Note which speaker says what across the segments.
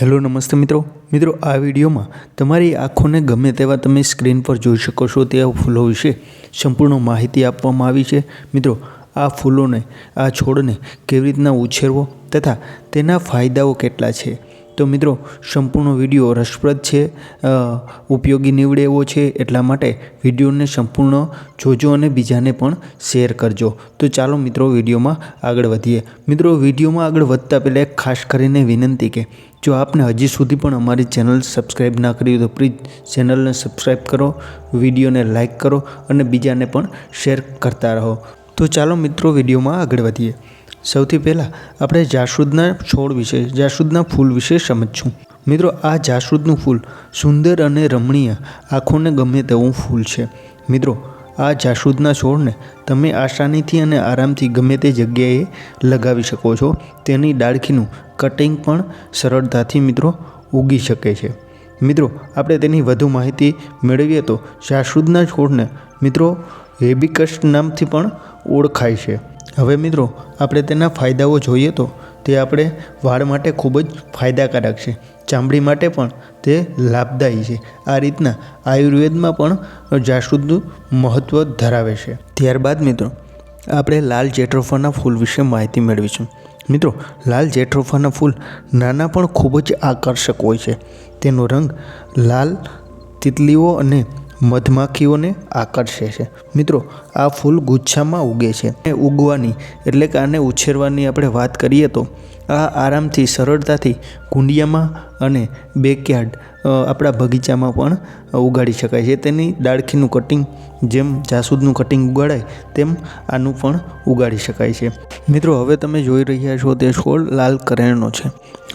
Speaker 1: Hello નમસ્તે મિત્રો આ વિડીયોમાં તમારી આંખોને ગમે તેવા તમે સ્ક્રીન પર જોઈ શકો છો તેવા ફૂલો વિશે સંપૂર્ણ માહિતી આપવામાં આવી છે। મિત્રો આ ફૂલોને આ છોડને કેવી રીતના ઉછેરવો તથા તેના ફાયદાઓ કેટલા છે તો મિત્રો સંપૂર્ણ વિડીયો રસપ્રદ છે, ઉપયોગી નીવડે એવો છે, એટલા માટે વિડીયોને સંપૂર્ણ જોજો અને બીજાને પણ શેર કરજો। તો ચાલો મિત્રો વિડીયોમાં આગળ વધીએ। મિત્રો વિડીયોમાં આગળ વધતા પહેલાં એક ખાસ કરીને વિનંતી કે જો આપને હજી સુધી પણ અમારી ચેનલ સબસ્ક્રાઈબ ના કરી તો પ્લીઝ ચેનલને સબસ્ક્રાઈબ કરો, વિડીયોને લાઇક કરો અને બીજાને પણ શેર કરતા રહો। તો ચાલો મિત્રો વિડીયોમાં આગળ વધીએ। સૌથી પહેલાં આપણે જાસૂદના છોડ વિશે, જાસૂદના ફૂલ વિશે સમજશું। મિત્રો આ જાસૂદનું ફૂલ સુંદર અને રમણીય, આંખોને ગમે તેવું ફૂલ છે। મિત્રો આ જાસૂદના છોડને તમે આસાનીથી અને આરામથી ગમે તે જગ્યાએ લગાવી શકો છો। તેની ડાળખીનું કટિંગ પણ સરળતાથી મિત્રો ઉગી શકે છે। મિત્રો આપણે તેની વધુ માહિતી મેળવીએ તો જાસૂદના છોડને મિત્રો હિબિસ્કસ નામથી પણ ઓળખાય છે। હવે મિત્રો આપણે તેના ફાયદાઓ જોઈએ તો તે આપણે વાળ માટે ખૂબ જ ફાયદાકારક છે, ચામડી માટે પણ તે લાભદાયી છે। આ રીતના આયુર્વેદમાં પણ જાસૂદનું મહત્ત્વ ધરાવે છે। ત્યારબાદ મિત્રો આપણે લાલ જેટ્રોફાના ફૂલ વિશે માહિતી મેળવીશું। મિત્રો લાલ જેટ્રોફાના ફૂલ નાના પણ ખૂબ જ આકર્ષક હોય છે। તેનો રંગ લાલ તિતલીઓ અને મધમાખીઓને આકર્ષે છે। મિત્રો આ ફૂલ ગુચ્છામાં ઉગે છે અને ઉગવાની એટલે કે આને ઉછેરવાની આપણે વાત કરીએ તો આ આરામથી સરળતાથી કુંડિયામાં અને બેકયાર્ડ આપણા બગીચામાં પણ ઉગાડી શકાય છે। તેની ડાળખીનું કટિંગ જેમ જાસૂદનું કટિંગ ઉગાડાય તેમ આનું પણ ઉગાડી શકાય છે। મિત્રો હવે તમે જોઈ રહ્યા છો તે છોડ લાલ કરણનો છે।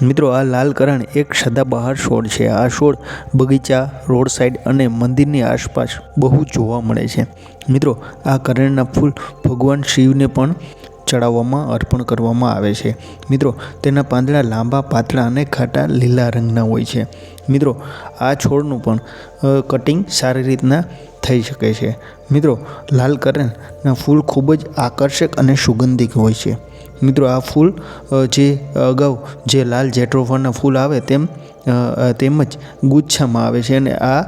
Speaker 1: મિત્રો આ લાલ કરણ એક સદાબહાર છોડ છે। આ છોડ બગીચા, રોડ સાઈડ અને મંદિરની આસપાસ બહુ જોવા મળે છે। મિત્રો આ કરણના ફૂલ ભગવાન શિવને પણ ચડાવવામાં અર્પણ કરવામાં આવે છે। મિત્રો તેના પાંદડા લાંબા, પાતળા અને ઘાટા લીલા રંગના હોય છે। મિત્રો આ છોડનું પણ કટિંગ સારી રીતના થઈ શકે છે। મિત્રો લાલ કરણના ફૂલ ખૂબ જ આકર્ષક અને સુગંધિત હોય છે। મિત્રો આ ફૂલ જે અગાઉ જે લાલ જેટ્રોફાના ફૂલ આવે તેમજ ગુચ્છામાં આવે છે અને આ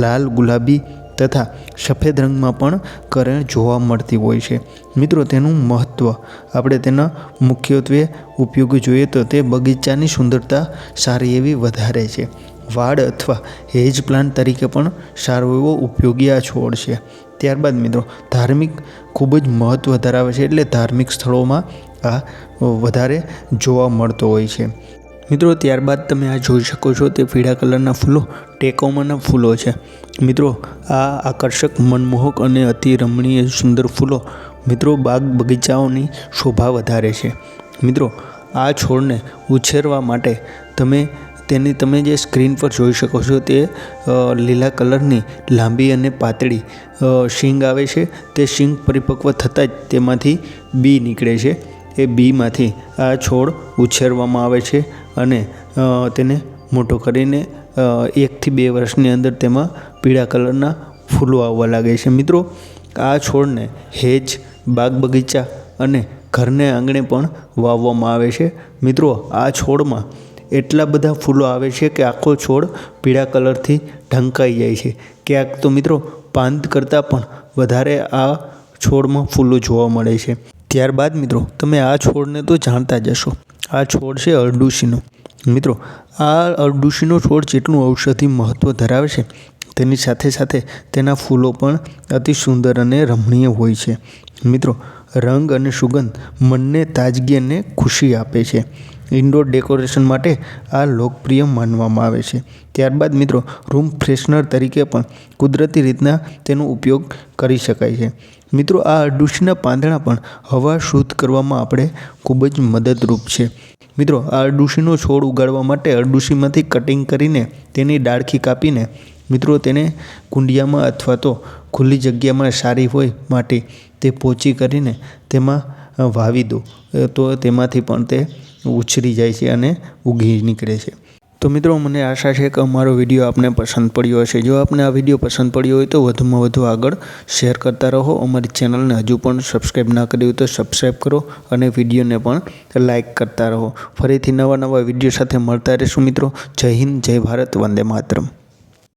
Speaker 1: લાલ, ગુલાબી તથા સફેદ રંગમાં પણ કરણ જોવા મળતી હોય છે। મિત્રો તેનું મહત્ત્વ આપણે તેના મુખ્યત્વે ઉપયોગ જોઈએ તો તે બગીચાની સુંદરતા સારી એવી વધારે છે। વાડ અથવા હેજ પ્લાન્ટ તરીકે પણ સારો એવો ઉપયોગી આ છોડ છે। ત્યારબાદ મિત્રો ધાર્મિક ખૂબ જ મહત્ત્વ ધરાવે છે, એટલે ધાર્મિક સ્થળોમાં આ વધારે જોવા મળતો હોય છે। મિત્રો ત્યારબાદ તમે આ જોઈ શકો છો તે પીળા કલરના ફૂલો ટેકોમાના ફૂલો છે। મિત્રો આ આકર્ષક, મનમોહક અને અતિ રમણીય સુંદર ફૂલો મિત્રો બાગ બગીચાઓની શોભા વધારે છે। મિત્રો આ છોડને ઉછેરવા માટે તમે જે સ્ક્રીન પર જોઈ શકો છો તે લીલા કલરની લાંબી અને પાતળી શીંગ આવે છે। તે શીંગ પરિપક્વ થતાં જ તેમાંથી બી નીકળે છે। એ બીમાંથી આ છોડ ઉછેરવામાં આવે છે અને તેને મોટો કરીને 1 થી 2 વર્ષની અંદર તેમાં પીળા કલરના ફૂલો આવવા લાગે છે। મિત્રો આ છોડને હેજ, બાગ બગીચા અને ઘરને આંગણે પણ વાવવામાં આવે છે। મિત્રો આ છોડમાં એટલા બધા ફૂલો આવે છે કે આખો છોડ પીળા કલરથી ઢંકાઈ જાય છે। ક્યાંક તો મિત્રો પાન કરતાં પણ વધારે આ છોડમાં ફૂલો જોવા મળે છે। ત્યારબાદ મિત્રો તમે આ છોડને તો જાણતા જ હશો, આ છોડ છે અરડુસીનો। મિત્રો આ અરડુસીનો છોડ જેટલું ઔષધિ મહત્ત્વ ધરાવે છે તેની સાથે સાથે તેના ફૂલો પણ અતિ સુંદર અને રમણીય હોય છે। મિત્રો રંગ અને સુગંધ મનને તાજગી અને ખુશી આપે છે। ઇન્ડોર ડેકોરેશન માટે આ લોકપ્રિય માનવામાં આવે છે। ત્યારબાદ મિત્રો રૂમ ફ્રેશનર તરીકે પણ કુદરતી રીતના તેનો ઉપયોગ કરી શકાય છે। મિત્રો આ અરડુસીના પાંદડા પણ હવા શુદ્ધ કરવામાં આપણે ખૂબ જ મદદરૂપ છે। મિત્રો આ અરડુસીનો છોડ ઉગાડવા માટે અરડુસીમાંથી કટિંગ કરીને તેની ડાળખી કાપીને મિત્રો તેને કુંડિયામાં અથવા તો ખુલ્લી જગ્યામાં સારી હોય માટી તે પોચી કરીને તેમાં વાવી દો તો તેમાંથી પણ તે ઉછરી જાય છે અને ઉગી નીકળે છે। તો તો મિત્રો મને આશા છે કે અમારો વિડીયો આપને પસંદ પડ્યો હશે। જો આપને આ વિડીયો પસંદ પડ્યો હોય તો વધુમાં વધુ આગળ શેર કરતા રહો। અમારી ચેનલને હજુ પણ સબસ્ક્રાઈબ ના કરી હોય તો સબસ્ક્રાઈબ કરો અને વિડીયોને પણ લાઇક કરતા રહો। ફરીથી નવા વિડીયો સાથે મળતા રહીશું મિત્રો। જય હિન્દ, જય ભારત, વંદે માતરમ।